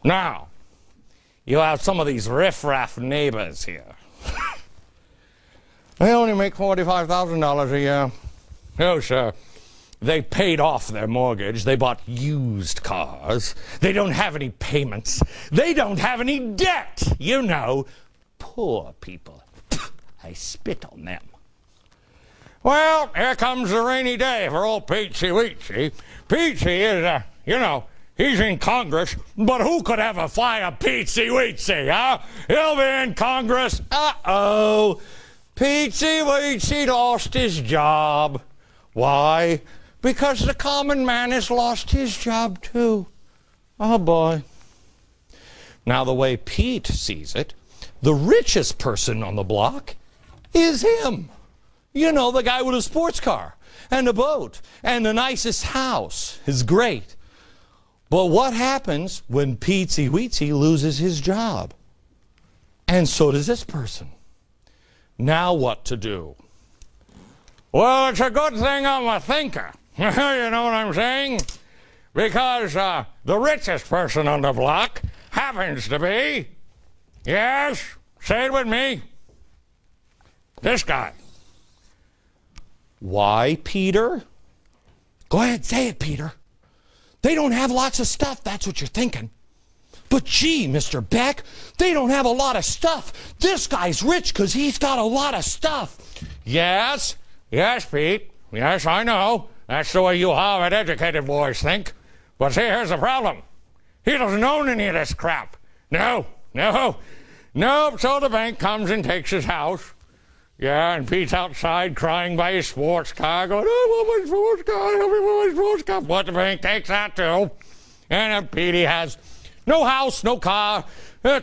Now, you have some of these riffraff neighbors here. They only make $45,000 a year. Oh, sir. They paid off their mortgage. They bought used cars. They don't have any payments. They don't have any debt. You know, poor people. I spit on them. Well, here comes the rainy day for old Peachy Weechy. Peachy is, you know, he's in Congress, but who could ever fire Peachy Weechy, huh? He'll be in Congress. Uh-oh. Peachy Weechy lost his job. Why? Because the common man has lost his job too. Oh boy. Now the way Pete sees it, the richest person on the block is him. You know, the guy with a sports car and a boat and the nicest house is great. But what happens when Peachy Weechy loses his job? And so does this person. Now what to do? Well, it's a good thing I'm a thinker. You know what I'm saying? Because the richest person on the block happens to be, yes, say it with me, this guy. Why, Peter? Go ahead, say it, Peter. They don't have lots of stuff, that's what you're thinking. But gee, Mr. Beck, they don't have a lot of stuff. This guy's rich because he's got a lot of stuff. Yes, yes, Pete. Yes, I know. That's the way you Harvard-educated boys think. But see, here's the problem. He doesn't own any of this crap. No. So the bank comes and takes his house. Yeah, and Pete's outside crying by his sports car, going, I want my sports car, help me with my sports car. But the bank takes that too. And then Petey has no house, no car.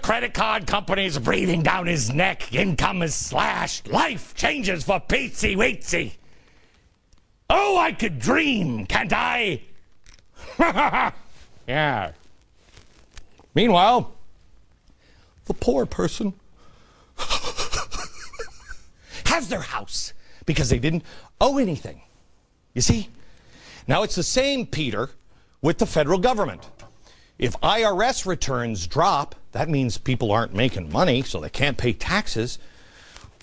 Credit card companies breathing down his neck. Income is slashed. Life changes for Peachy Weechy. Oh, I could dream, can't I? Yeah. Meanwhile, the poor person has their house because they didn't owe anything. You see? Now it's the same, Peter, with the federal government. If IRS returns drop, that means people aren't making money, so they can't pay taxes.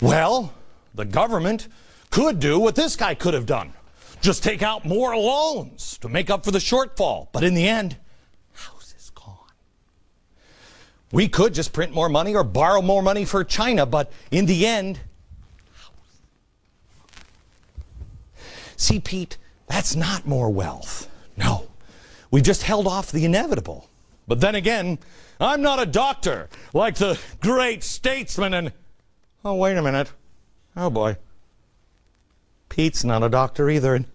Well, the government could do what this guy could have done. Just take out more loans to make up for the shortfall. But in the end, house is gone. We could just print more money or borrow more money for China, but in the end, house. See, Pete, that's not more wealth. No. We just held off the inevitable. But then again, I'm not a doctor like the great statesman and... Oh, wait a minute. Oh, boy. Pete's not a doctor either. And,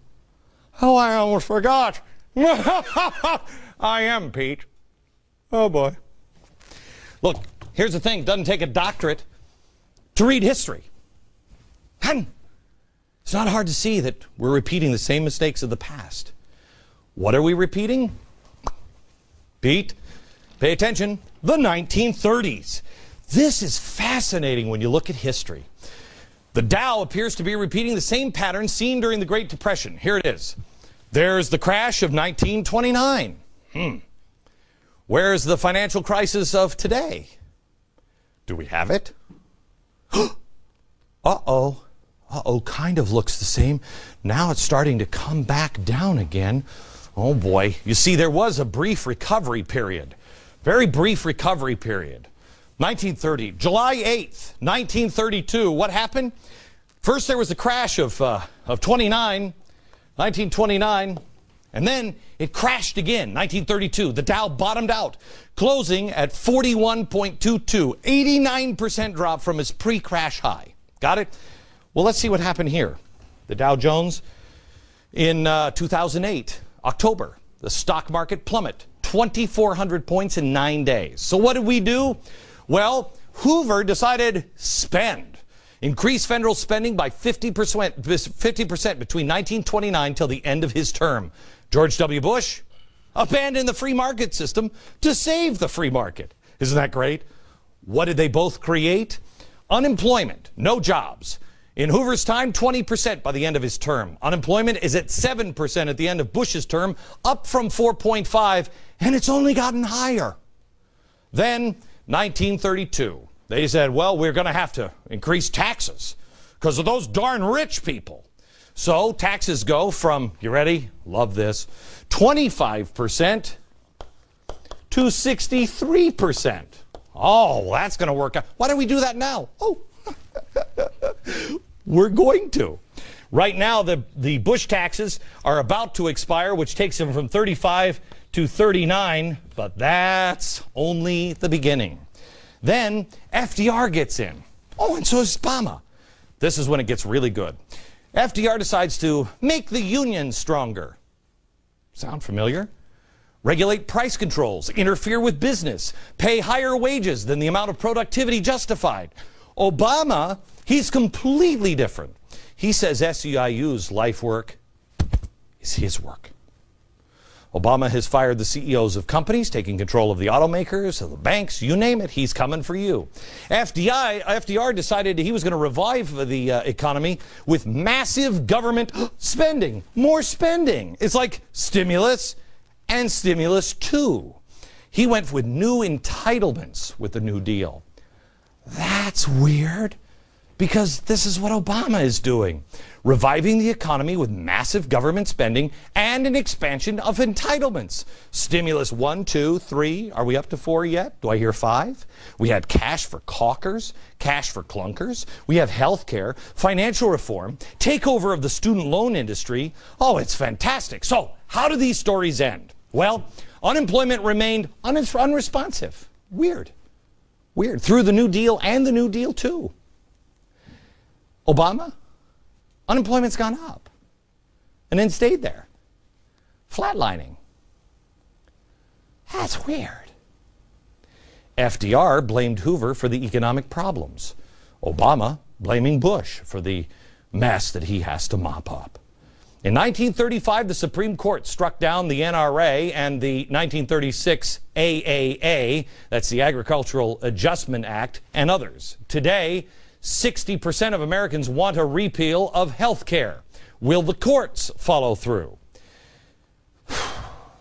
oh, I almost forgot. I am Pete. Oh, boy. Look, here's the thing. It doesn't take a doctorate to read history. And it's not hard to see that we're repeating the same mistakes of the past. What are we repeating? Pete, pay attention. The 1930s. This is fascinating when you look at history. The Dow appears to be repeating the same pattern seen during the Great Depression. Here it is. There's the crash of 1929. Where's the financial crisis of today? Do we have it? Uh-oh. Uh-oh, kind of looks the same. Now it's starting to come back down again. Oh boy. You see, there was a brief recovery period. Very brief recovery period. 1930, July 8th, 1932. What happened? First there was the crash of 1929, and then it crashed again, 1932. The Dow bottomed out, closing at 41.22, 89% drop from its pre-crash high. Got it? Well, let's see what happened here. The Dow Jones in 2008, October, the stock market plummet, 2,400 points in 9 days. So what did we do? Well, Hoover decided spend. Increase federal spending by 50% between 1929 till the end of his term. George W. Bush abandoned the free market system to save the free market. Isn't that great? What did they both create? Unemployment, no jobs. In Hoover's time, 20% by the end of his term. Unemployment is at 7% at the end of Bush's term, up from 4.5, and it's only gotten higher. Then 1932, they said, well, we're going to have to increase taxes because of those darn rich people. So taxes go from, you ready? Love this, 25% to 63%. Oh, well, that's going to work out. Why don't we do that now? Oh, we're going to. Right now, the Bush taxes are about to expire, which takes them from 35 to 39, but that's only the beginning. Then FDR gets in. Oh, and so does Obama. This is when it gets really good. FDR decides to make the union stronger. Sound familiar? Regulate price controls, interfere with business, pay higher wages than the amount of productivity justified. Obama, he's completely different. He says SEIU's life work is his work. Obama has fired the CEOs of companies, taking control of the automakers, of the banks, you name it, he's coming for you. FDR decided he was going to revive the economy with massive government spending, more spending. It's like stimulus and stimulus 2. He went with new entitlements with the New Deal. That's weird, because this is what Obama is doing. Reviving the economy with massive government spending and an expansion of entitlements. Stimulus 1, 2, 3. Are we up to 4 yet? Do I hear 5? We had cash for caulkers, cash for clunkers. We have health care, financial reform, takeover of the student loan industry. Oh, it's fantastic. So how do these stories end? Well, unemployment remained unresponsive. Weird. Weird. Through the New Deal and the New Deal 2. Obama, unemployment's gone up and then stayed there, flatlining. That's weird. FDR blamed Hoover for the economic problems. Obama blaming Bush for the mess that he has to mop up. In 1935, the Supreme Court struck down the NRA and the 1936 AAA, that's the Agricultural Adjustment Act, and others. Today, 60% of Americans want a repeal of health care. Will the courts follow through?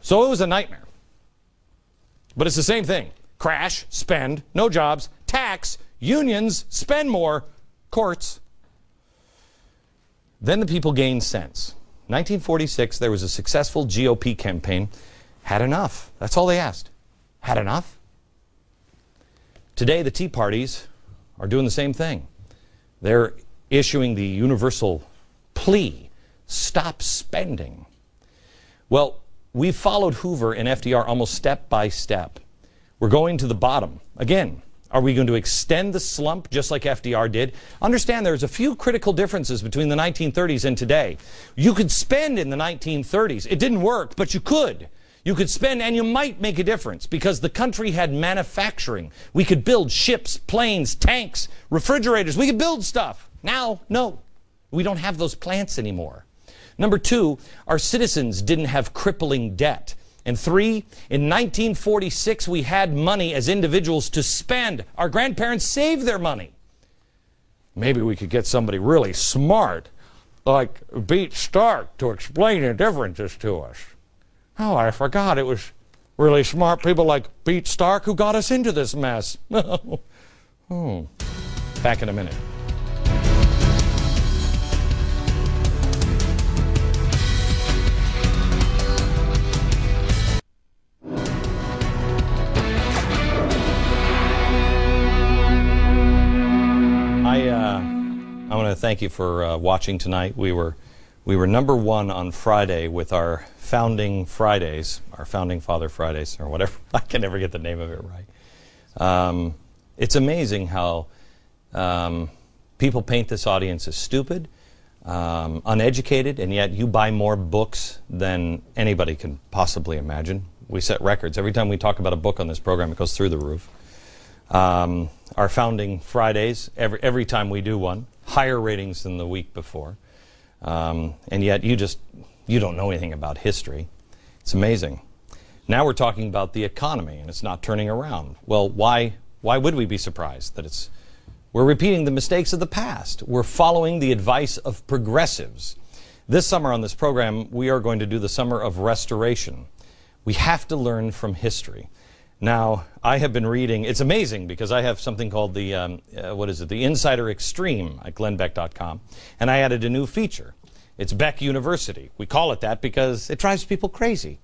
So it was a nightmare. But it's the same thing. Crash, spend, no jobs, tax, unions, spend more, courts. Then the people gained sense. 1946, there was a successful GOP campaign. Had enough. That's all they asked. Had enough? Today, the Tea Parties are doing the same thing. They're issuing the universal plea, stop spending. Well, we've followed Hoover and FDR almost step by step. We're going to the bottom. Again, are we going to extend the slump just like FDR did? Understand there's a few critical differences between the 1930s and today. You could spend in the 1930s. It didn't work, but you could. You could spend and you might make a difference because the country had manufacturing. We could build ships, planes, tanks, refrigerators. We could build stuff. Now, no, we don't have those plants anymore. Number 2, our citizens didn't have crippling debt. And 3, in 1946, we had money as individuals to spend. Our grandparents saved their money. Maybe we could get somebody really smart, like Beat Stark, to explain the differences to us. Oh, I forgot it was really smart people like Beat Stark who got us into this mess. Oh. Back in a minute. I want to thank you for watching tonight. We were number 1 on Friday with our Founding Fridays, our Founding Father Fridays, or whatever. I can never get the name of it right. It's amazing how people paint this audience as stupid, uneducated, and yet you buy more books than anybody can possibly imagine. We set records. Every time we talk about a book on this program, it goes through the roof. Our Founding Fridays, every time we do one, higher ratings than the week before. And yet you don't know anything about history. It's amazing. Now we're talking about the economy and it's not turning around. Well, why would we be surprised that we're repeating the mistakes of the past? We're following the advice of progressives. This summer on this program, we are going to do the summer of restoration. We have to learn from history. Now, I have been reading, it's amazing because I have something called the, the Insider Extreme at glennbeck.com, and I added a new feature. It's Beck University. We call it that because it drives people crazy.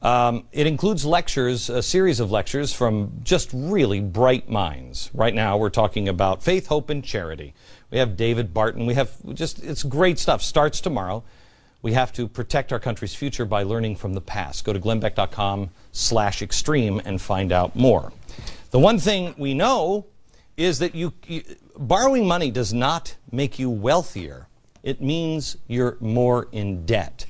It includes lectures, a series of lectures from just really bright minds. Right now, we're talking about faith, hope, and charity. We have David Barton. We have it's great stuff. Starts tomorrow. We have to protect our country's future by learning from the past. Go to glennbeck.com/extreme and find out more. The one thing we know is that borrowing money does not make you wealthier. It means you're more in debt.